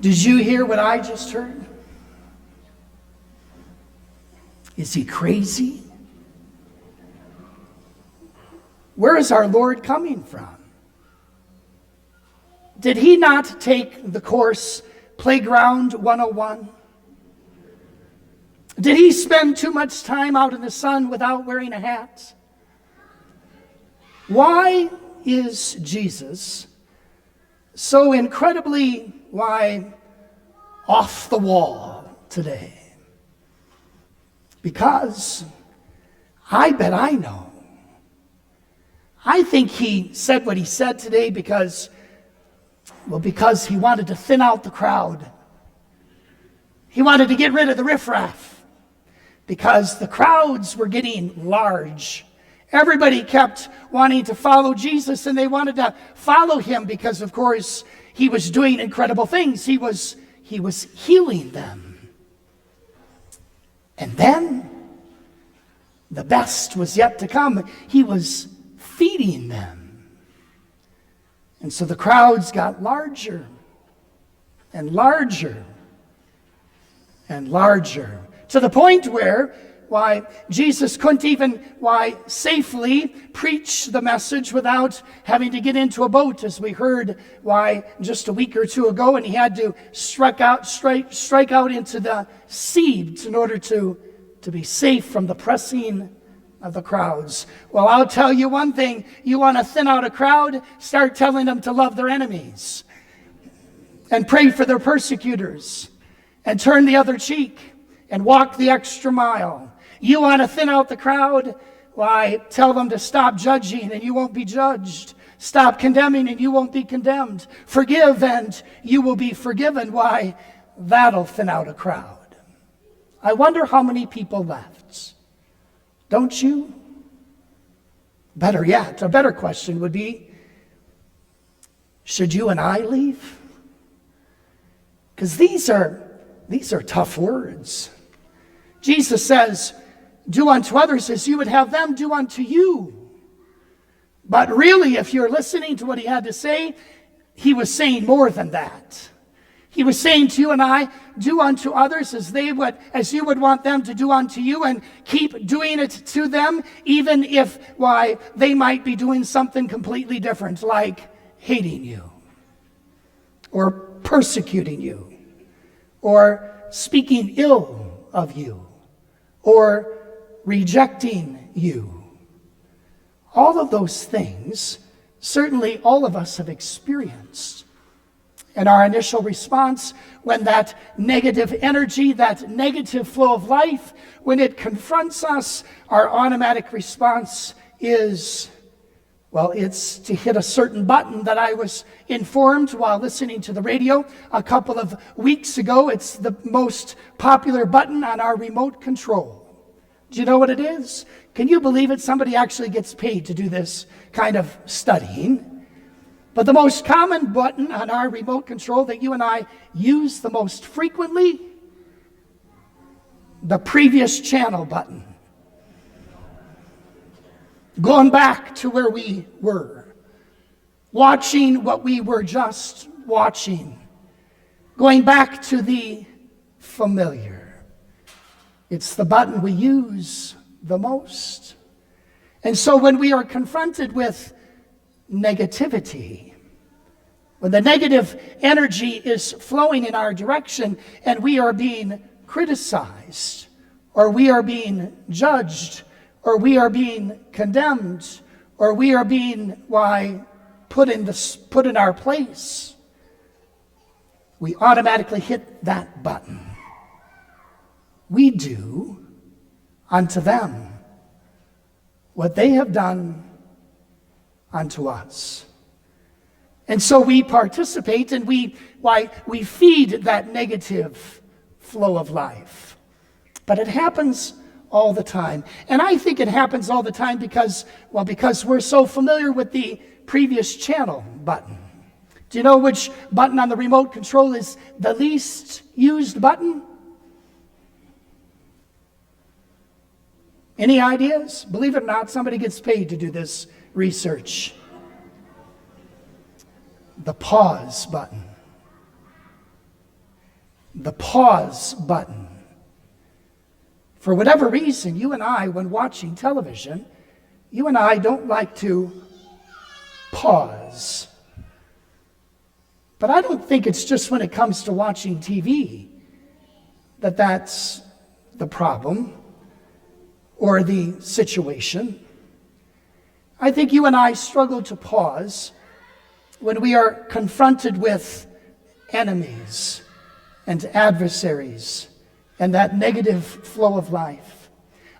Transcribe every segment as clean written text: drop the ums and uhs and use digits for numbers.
Did you hear what I just heard? Is he crazy? Where is our Lord coming from? Did he not take the course Playground 101? Did he spend too much time out in the sun without wearing a hat? Why is Jesus so incredibly, off the wall today? Because I bet I know. I think he said what he said today because he wanted to thin out the crowd. He wanted to get rid of the riffraff because the crowds were getting large. Everybody kept wanting to follow Jesus, and they wanted to follow him because, of course, he was doing incredible things. He was healing them. And then the best was yet to come. He was feeding them. And so the crowds got larger and larger and larger, to the point where Jesus couldn't even safely preach the message without having to get into a boat, as we heard just a week or two ago, and he had to strike out into the sea in order to be safe from the pressing of the crowds. Well, I'll tell you one thing: you want to thin out a crowd, start telling them to love their enemies and pray for their persecutors and turn the other cheek and walk the extra mile. You want to thin out the crowd? Tell them to stop judging and you won't be judged. Stop condemning and you won't be condemned. Forgive and you will be forgiven. That'll thin out a crowd. I wonder how many people left. Don't you? Better yet, a better question would be, should you and I leave? Because these are tough words. Jesus says, do unto others as you would have them do unto you. But really, if you're listening to what he had to say, he was saying more than that. He was saying to you and I, do unto others as you would want them to do unto you, and keep doing it to them, even if they might be doing something completely different, like hating you, or persecuting you, or speaking ill of you, or rejecting you. All of those things, certainly all of us have experienced. And our initial response, when that negative energy, that negative flow of life, when it confronts us, our automatic response is, it's to hit a certain button that I was informed while listening to the radio a couple of weeks ago. It's the most popular button on our remote control. Do you know what it is? Can you believe it? Somebody actually gets paid to do this kind of studying. But the most common button on our remote control that you and I use the most frequently, the previous channel button. Going back to where we were, watching what we were just watching, going back to the familiar. It's the button we use the most. And so when we are confronted with negativity, when the negative energy is flowing in our direction and we are being criticized, or we are being judged, or we are being condemned, or we are being put in our place, we automatically hit that button. We do unto them what they have done unto us. And so we participate, and we feed that negative flow of life. But it happens all the time. And I think it happens all the time because we're so familiar with the previous channel button. Do you know which button on the remote control is the least used button? Any ideas? Believe it or not, somebody gets paid to do this research. The pause button. the pause button. For whatever reason, you and I, when watching television, you and I don't like to pause. But I don't think it's just when it comes to watching TV that that's the problem or the situation. I think you and I struggle to pause when we are confronted with enemies and adversaries and that negative flow of life.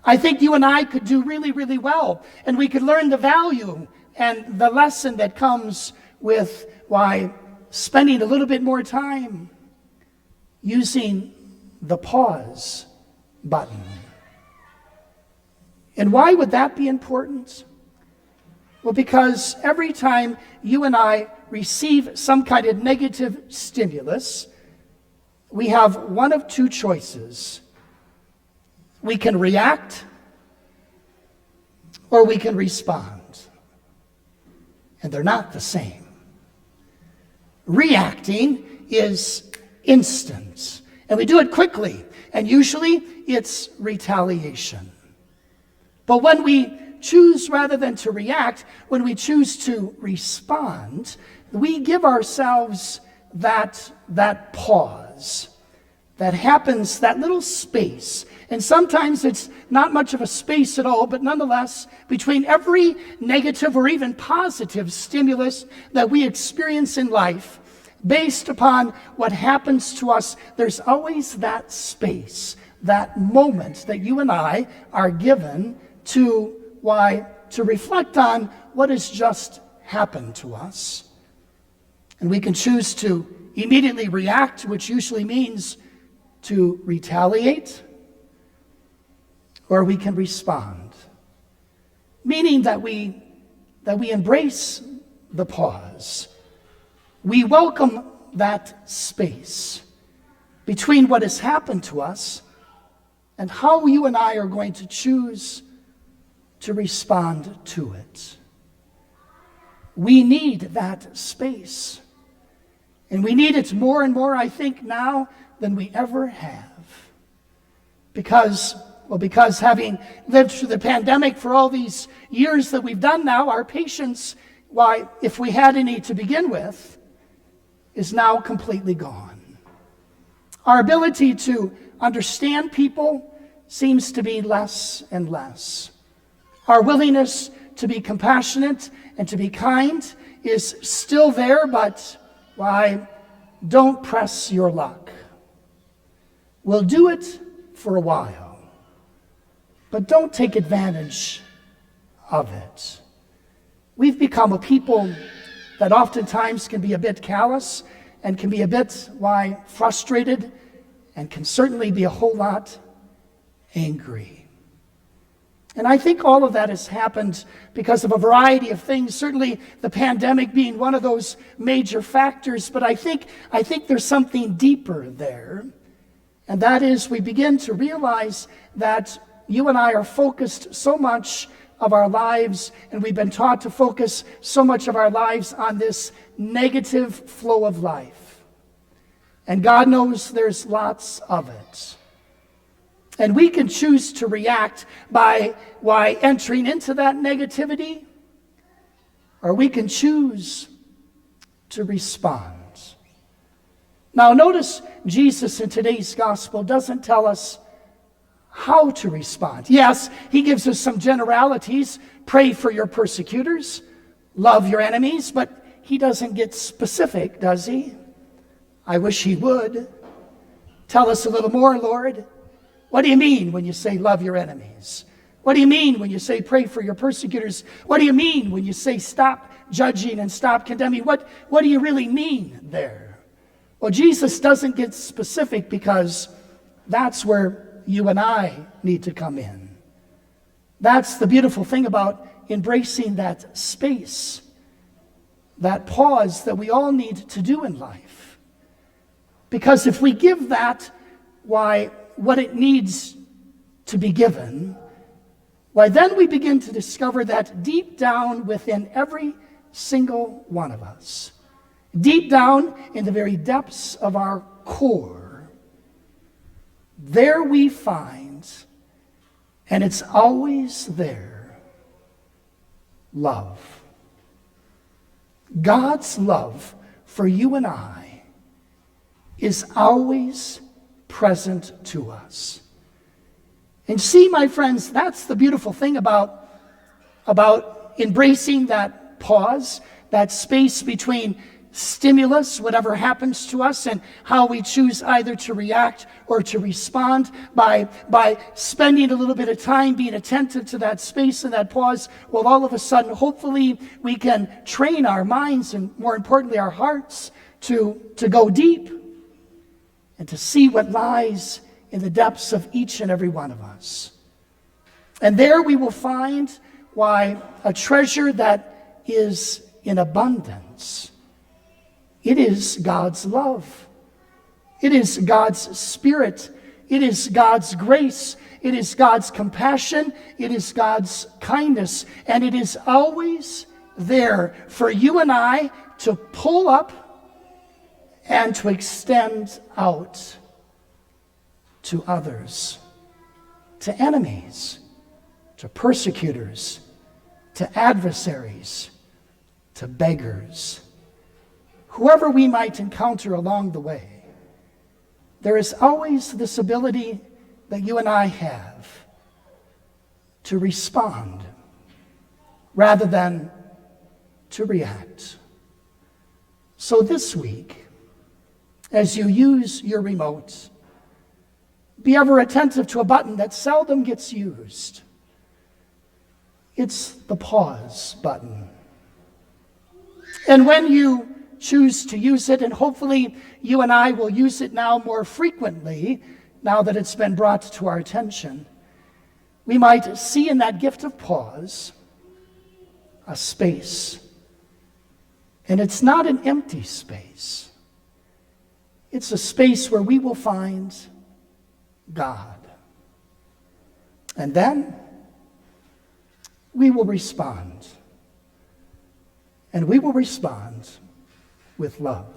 I think you and I could do really, really well, and we could learn the value and the lesson that comes with spending a little bit more time using the pause button. And why would that be important? Well, because every time you and I receive some kind of negative stimulus, we have one of two choices. We can react or we can respond. And they're not the same. Reacting is instant, and we do it quickly, and usually it's retaliation. But when we choose, rather than to react, when we choose to respond, we give ourselves that pause that happens, that little space. And sometimes it's not much of a space at all, but nonetheless, between every negative or even positive stimulus that we experience in life, based upon what happens to us, there's always that space, that moment that you and I are given to reflect on what has just happened to us. And we can choose to immediately react, which usually means to retaliate, or we can respond, meaning that we embrace the pause. We welcome that space between what has happened to us and how you and I are going to choose to respond to it. We need that space. And we need it more and more, I think, now than we ever have. Because having lived through the pandemic for all these years that we've done now, our patience, if we had any to begin with, is now completely gone. Our ability to understand people seems to be less and less. Our willingness to be compassionate and to be kind is still there, but don't press your luck. We'll do it for a while, but don't take advantage of it. We've become a people that oftentimes can be a bit callous and can be a bit, frustrated, and can certainly be a whole lot angry. And I think all of that has happened because of a variety of things, certainly the pandemic being one of those major factors, but I think there's something deeper there, and that is we begin to realize that you and I are focused so much of our lives, and we've been taught to focus so much of our lives on this negative flow of life. And God knows there's lots of it. And we can choose to react by entering into that negativity, or we can choose to respond. Now notice Jesus in today's gospel doesn't tell us how to respond. Yes, he gives us some generalities. Pray for your persecutors, love your enemies, but he doesn't get specific, does he? I wish he would. Tell us a little more, Lord. What do you mean when you say love your enemies? What do you mean when you say pray for your persecutors? What do you mean when you say stop judging and stop condemning? What do you really mean there? Well, Jesus doesn't get specific because that's where you and I need to come in. That's the beautiful thing about embracing that space, that pause that we all need to do in life. Because if we give that, what it needs to be given, then we begin to discover that deep down within every single one of us, deep down in the very depths of our core, there we find, and it's always there, love. God's love for you and I is always present to us. And see, my friends, that's the beautiful thing about embracing that pause, that space between stimulus, whatever happens to us, and how we choose either to react or to respond by spending a little bit of time being attentive to that space and that pause. Well, all of a sudden, hopefully, we can train our minds and, more importantly, our hearts to go deep and to see what lies in the depths of each and every one of us. And there we will find why a treasure that is in abundance. It is God's love. It is God's Spirit. It is God's grace. It is God's compassion. It is God's kindness. And it is always there for you and I to pull up and to extend out to others, to enemies, to persecutors, to adversaries, to beggars, whoever we might encounter along the way. There is always this ability that you and I have to respond rather than to react. So this week, as you use your remote, be ever attentive to a button that seldom gets used. It's the pause button. And when you choose to use it, and hopefully you and I will use it now more frequently, now that it's been brought to our attention, we might see in that gift of pause a space. And it's not an empty space. It's a space where we will find God. And then we will respond. And we will respond with love.